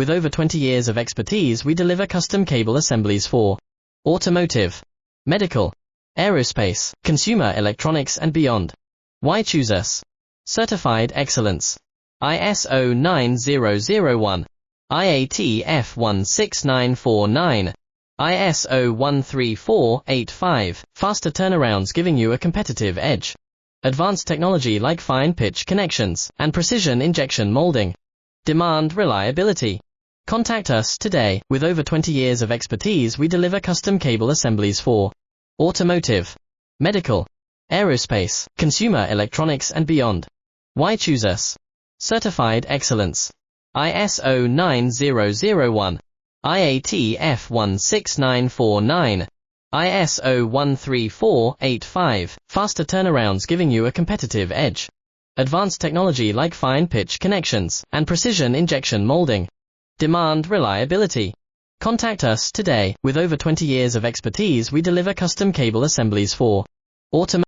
with over 20 years of expertise, we deliver custom cable assemblies for automotive, medical, aerospace, consumer electronics and beyond. Why choose us? Certified excellence. ISO 9001, IATF 16949, ISO 13485, faster turnarounds giving you a competitive edge. Advanced technology like fine pitch connections and precision injection molding. Demand reliability. Contact us today. With over 20 years of expertise, we deliver custom cable assemblies for automotive, medical, aerospace, consumer electronics and beyond. Why choose us? Certified excellence. ISO 9001, IATF 16949, ISO 13485, faster turnarounds giving you a competitive edge. Advanced technology like fine pitch connections and precision injection molding. Demand reliability. Contact us today. With over 20 years of expertise, we deliver custom cable assemblies for automotive.